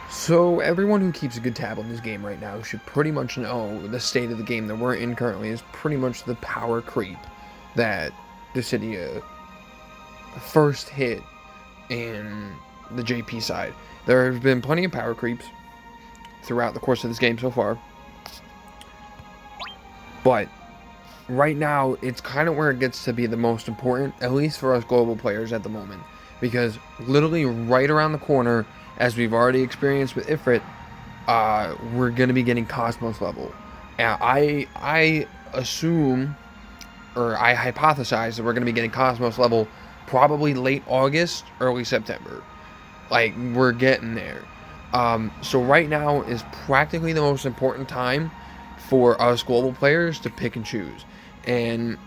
So everyone who keeps a good tab on this game right now should pretty much know the state of the game that we're in currently is pretty much the power creep that Dissidia first hit in the JP side. There have been plenty of power creeps throughout the course of this game so far, but right now it's kind of where it gets to be the most important, at least for us global players at the moment, because literally right around the corner, as we've already experienced with Ifrit, we're going to be getting Cosmos level. And I assume, or I hypothesize that we're going to be getting Cosmos level probably late August, early September. Like, we're getting there. So right now is practically the most important time for us global players to pick and choose. And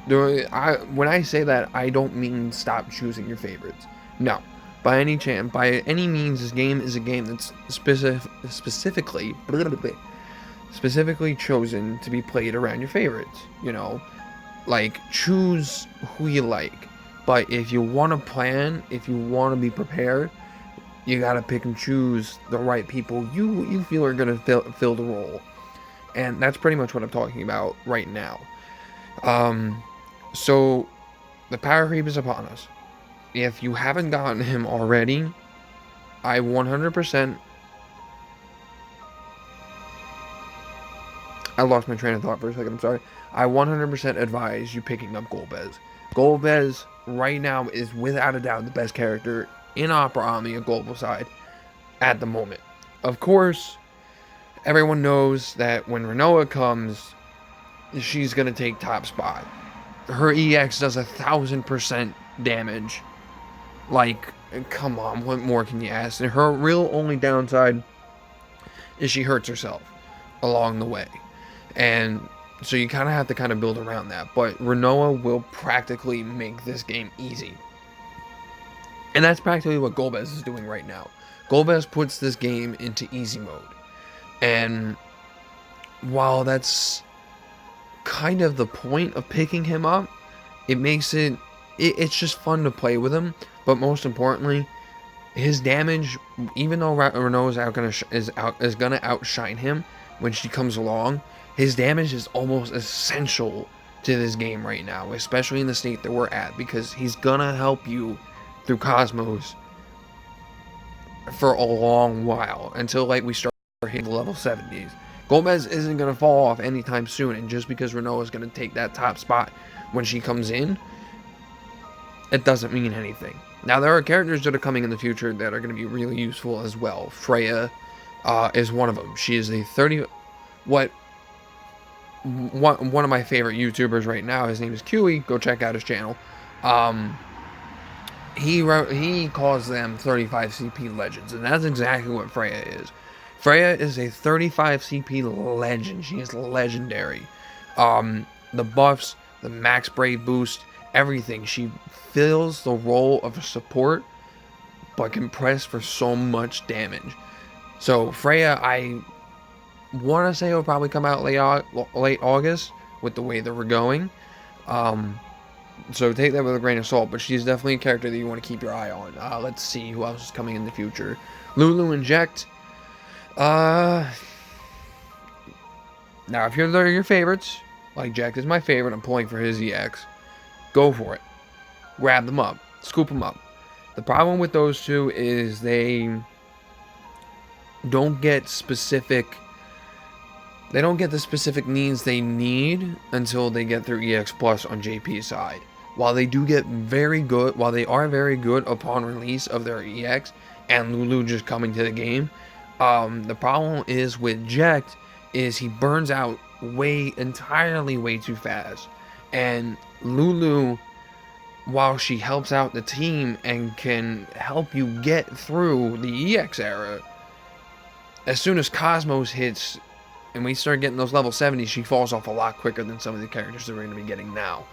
when I say that, I don't mean stop choosing your favorites. No. By any chance, by any means, this game is a game that's specifically chosen to be played around your favorites. You know, like, choose who you like. But if you want to plan, if you want to be prepared, you gotta pick and choose the right people you feel are gonna fill the role. And that's pretty much what I'm talking about right now. So the power creep is upon us. If you haven't gotten him already, I 100%. I lost my train of thought for a second. I'm sorry. I 100% advise you picking up Golbez. Golbez right now is without a doubt the best character in Opera Omnia global side at the moment. Of course, everyone knows that when Renoa comes, she's gonna take top spot. Her EX does 1,000% damage. Like, come on, what more can you ask? And her real only downside is she hurts herself along the way. And so you kind of have to kind of build around that. But Renoa will practically make this game easy. And that's practically what Golbez is doing right now. Golbez puts this game into easy mode. And while that's kind of the point of picking him up, it makes it's just fun to play with him. But most importantly, his damage, even though Renault is gonna outshine him when she comes along, his damage is almost essential to this game right now, especially in the state that we're at, because he's gonna help you through Cosmos for a long while until like we start hitting the level 70s. Gomez isn't gonna fall off anytime soon, and just because Renault is gonna take that top spot when she comes in, it doesn't mean anything. Now, there are characters that are coming in the future that are going to be really useful as well. Freya is one of them. She is a one of my favorite YouTubers right now. His name is Quwie. Go check out his channel. He calls them 35 CP legends, and that's exactly what Freya is. Freya is a 35 CP legend. She is legendary. The buffs, the max brave boost, everything. She fills the role of a support, but can press for so much damage. So Freya, I want to say will probably come out late August with the way that we're going. So take that with a grain of salt, but she's definitely a character that you want to keep your eye on. Let's see who else is coming in the future. Lulu Inject. Now, if they're your favorites, like Jack is my favorite, I'm pulling for his EX. Go for it. Grab them up. Scoop them up. The problem with those two is they don't get specific. They don't get the specific needs they need until they get their EX Plus on JP's side. While they do get very good, while they are very good upon release of their EX and Lulu just coming to the game, the problem is with Jekt is he burns out entirely way too fast. And Lulu, while she helps out the team and can help you get through the EX era, as soon as Cosmos hits and we start getting those level 70s, she falls off a lot quicker than some of the characters that we're going to be getting now.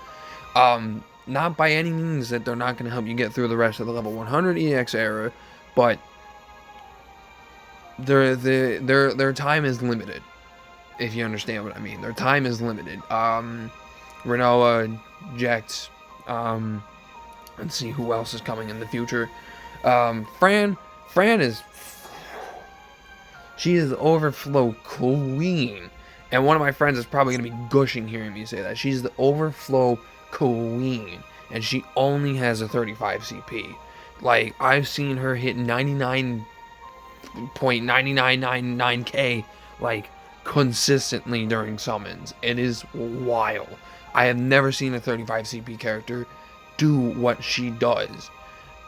Not by any means that they're not going to help you get through the rest of the level 100 EX era, but their time is limited, if you understand what I mean. Their time is limited. Renoa, Jekt, let's see who else is coming in the future. Fran is She is the overflow queen. And one of my friends is probably going to be gushing hearing me say that. She's the overflow queen. And she only has a 35 CP. Like, I've seen her hit 99.9999k, like, consistently during summons. It is wild. I have never seen a 35 CP character do what she does.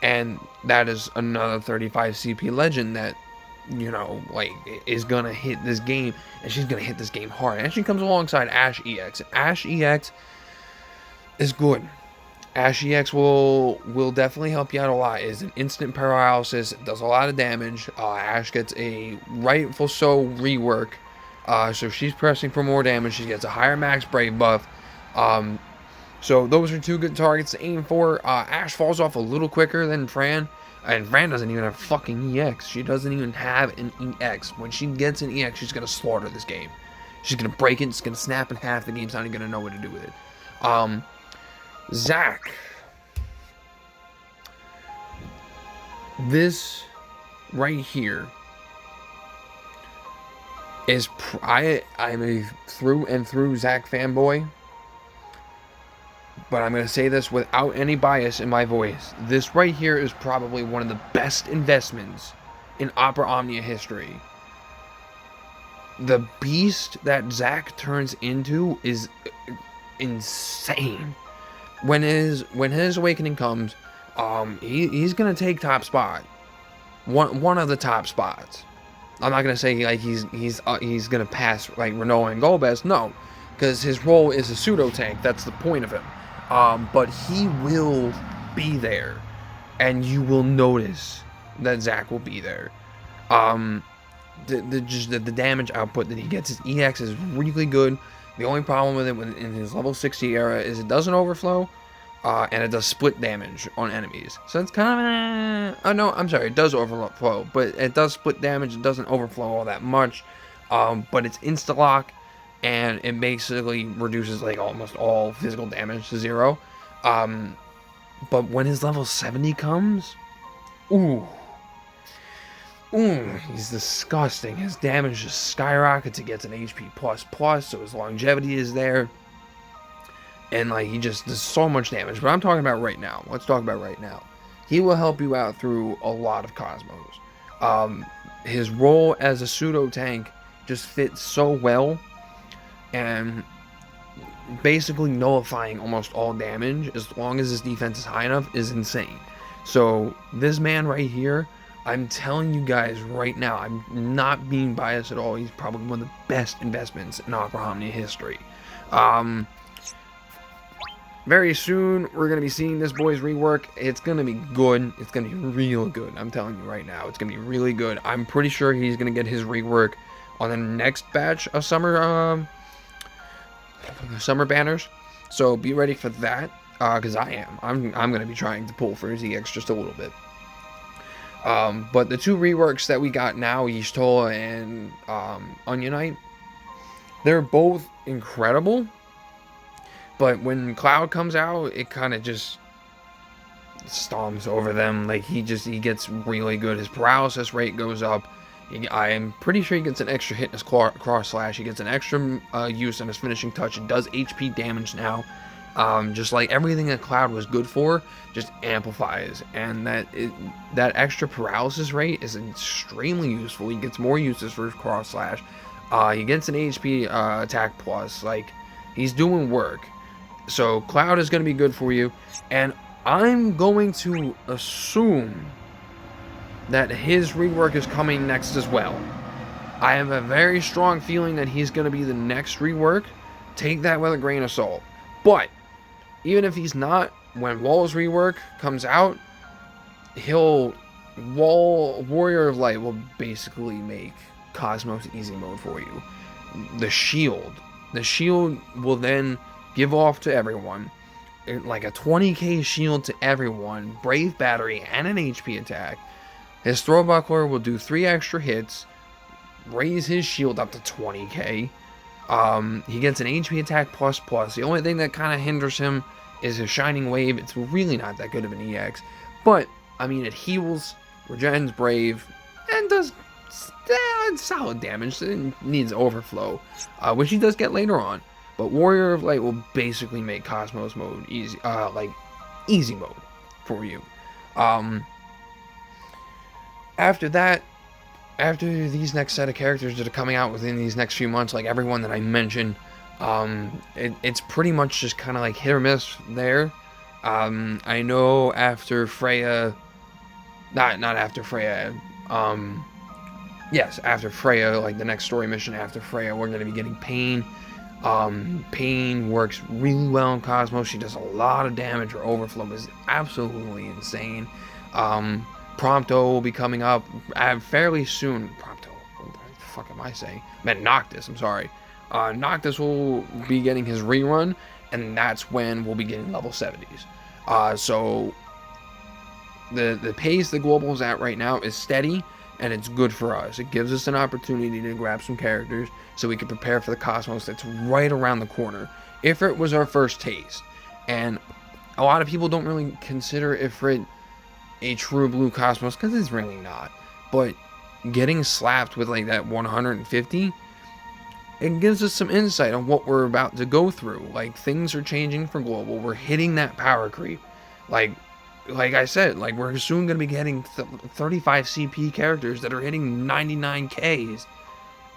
And that is another 35 CP legend that, you know, like, is gonna hit this game, and she's gonna hit this game hard. And she comes alongside Ash EX. Ash EX is good. Ash EX will definitely help you out a lot. It's an instant paralysis, it does a lot of damage. Ash gets a rightful so rework. So she's pressing for more damage. She gets a higher max brave buff. So those are two good targets to aim for. Ash falls off a little quicker than Fran. And Fran doesn't even have fucking EX. She doesn't even have an EX. When she gets an EX, she's going to slaughter this game. She's going to break it. It's going to snap in half. The game's not even going to know what to do with it. Zack. This right here is... I'm a through and through Zack fanboy. But I'm going to say this without any bias in my voice. This right here is probably one of the best investments in Opera Omnia history. The beast that Zack turns into is insane. When his awakening comes, he's going to take top spot. One of the top spots. I'm not going to say like he's going to pass like Renault and Golbez. No, because his role is a pseudo tank. That's the point of him. But he will be there, and you will notice that Zack will be there. The damage output that he gets, his EX is really good. The only problem with it in his level 60 era is it doesn't overflow, and it does split damage on enemies. So it's kind of, oh no, I'm sorry, it does overflow, but it does split damage. It doesn't overflow all that much, but it's insta-lock. And it basically reduces like almost all physical damage to 0. But when his level 70 comes, he's disgusting. His damage just skyrockets. He gets an HP plus, so his longevity is there. And like he just does so much damage. But I'm talking about right now. Let's talk about right now. He will help you out through a lot of Cosmos. His role as a pseudo tank just fits so well. And basically nullifying almost all damage as long as his defense is high enough is insane. So this man right here, I'm telling you guys right now, I'm not being biased at all. He's probably one of the best investments in Opera Omnia history. Very soon we're going to be seeing this boy's rework. It's going to be good. It's going to be real good. I'm telling you right now, it's going to be really good. I'm pretty sure he's going to get his rework on the next batch of summer banners, so be ready for that, because I'm going to be trying to pull for his EX just a little bit. But the two reworks that we got now, Yishtola and Onionite, they're both incredible, but when Cloud comes out, it kind of just stomps over them. Like he gets really good. His paralysis rate goes up. I'm pretty sure he gets an extra hit in his cross slash. He gets an extra use on his finishing touch. It does HP damage now. Just like everything that Cloud was good for, just amplifies. And that extra paralysis rate is extremely useful. He gets more uses for his cross slash. He gets an HP attack plus. Like, he's doing work. So Cloud is going to be good for you. And I'm going to assume that his rework is coming next as well. I have a very strong feeling that he's going to be the next rework. Take that with a grain of salt. But even if he's not, when Wall's rework comes out, Warrior of Light will basically make Cosmos easy mode for you. The shield will then give off to everyone, like a 20k shield to everyone, Brave Battery, and an HP attack. His Throw Buckler will do 3 extra hits, raise his shield up to 20k. He gets an HP attack plus. The only thing that kind of hinders him is his Shining Wave. It's really not that good of an EX. But, I mean, it heals, regens Brave, and does solid damage. It needs overflow, which he does get later on. But Warrior of Light will basically make Cosmos mode easy, like easy mode for you. After that, after these next set of characters that are coming out within these next few months, like everyone that I mentioned, it's pretty much just kind of like hit or miss there. I know after Freya, not after Freya, yes, after Freya, like the next story mission after Freya, we're going to be getting Pain. Pain works really well in Cosmos. She does a lot of damage. Her overflow is absolutely insane. Prompto will be coming up fairly soon. Prompto, what the fuck am I saying? I meant Noctis, I'm sorry. Noctis will be getting his rerun, and that's when we'll be getting level 70s. So the pace the global is at right now is steady, and it's good for us. It gives us an opportunity to grab some characters so we can prepare for the Cosmos that's right around the corner. Ifrit was our first taste, and a lot of people don't really consider Ifrit a true blue Cosmos because it's really not. But getting slapped with like that 150, it gives us some insight on what we're about to go through. Like, things are changing for global. We're hitting that power creep. Like I said, like, we're soon going to be getting 35 CP characters that are hitting 99Ks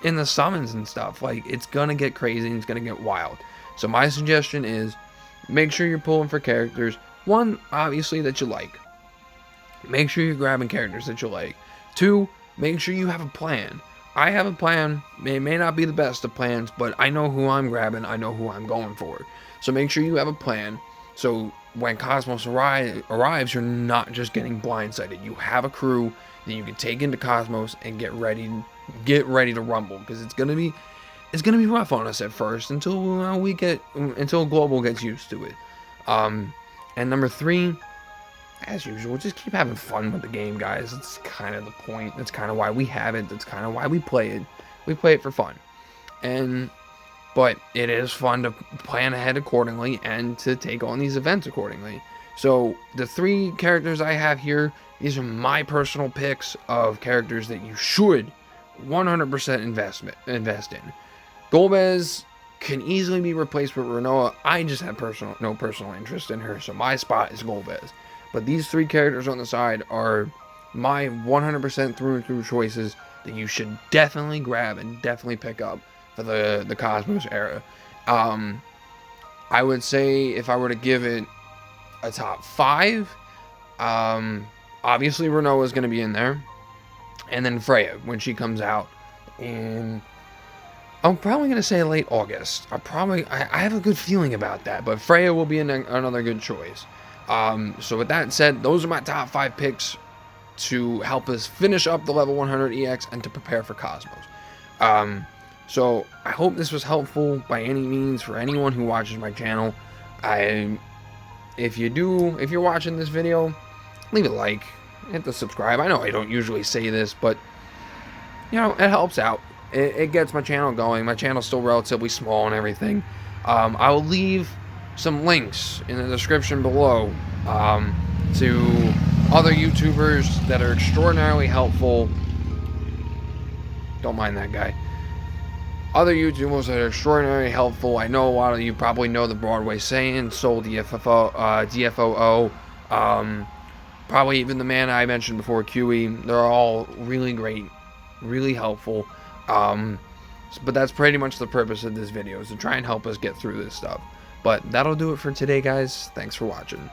in the summons and stuff. Like, it's going to get crazy and it's going to get wild. So my suggestion is, make sure you're pulling for characters. One, obviously, that you like. Make sure you're grabbing characters that you like. Two, make sure you have a plan. I have a plan. It may not be the best of plans, but I know who I'm grabbing. I know who I'm going for. So make sure you have a plan. So when Cosmos arrives, you're not just getting blindsided. You have a crew that you can take into Cosmos and get ready to rumble, because it's gonna be rough on us at first until global gets used to it. And number 3, as usual, just keep having fun with the game, guys. That's kind of the point. That's kind of why we have it. That's kind of why we play it. We play it for fun. But it is fun to plan ahead accordingly and to take on these events accordingly. So the 3 characters I have here, these are my personal picks of characters that you should 100% invest in. Golbez can easily be replaced with Renoa. I just have no personal interest in her, so my spot is Golbez. But these 3 characters on the side are my 100% through and through choices that you should definitely grab and definitely pick up for the Cosmos era. I would say if I were to give it a top 5, obviously Renoa is going to be in there. And then Freya, when she comes out in, I'm probably going to say late August. I have a good feeling about that, but Freya will be another good choice. So with that said, those are my top 5 picks to help us finish up the level 100 EX and to prepare for Cosmos. So I hope this was helpful by any means for anyone who watches my channel. If you're watching this video, leave a like, hit the subscribe. I know I don't usually say this, but you know, it helps out. It gets my channel going. My channel's still relatively small and everything. I will leave some links in the description below to other YouTubers that are extraordinarily helpful. Don't mind that guy. Other YouTubers that are extraordinarily helpful. I know a lot of you probably know the Broadway Saiyan, Soul Dffoo, probably even the man I mentioned before, Quwie. They're all really great, really helpful. But that's pretty much the purpose of this video, is to try and help us get through this stuff. But that'll do it for today, guys. Thanks for watching.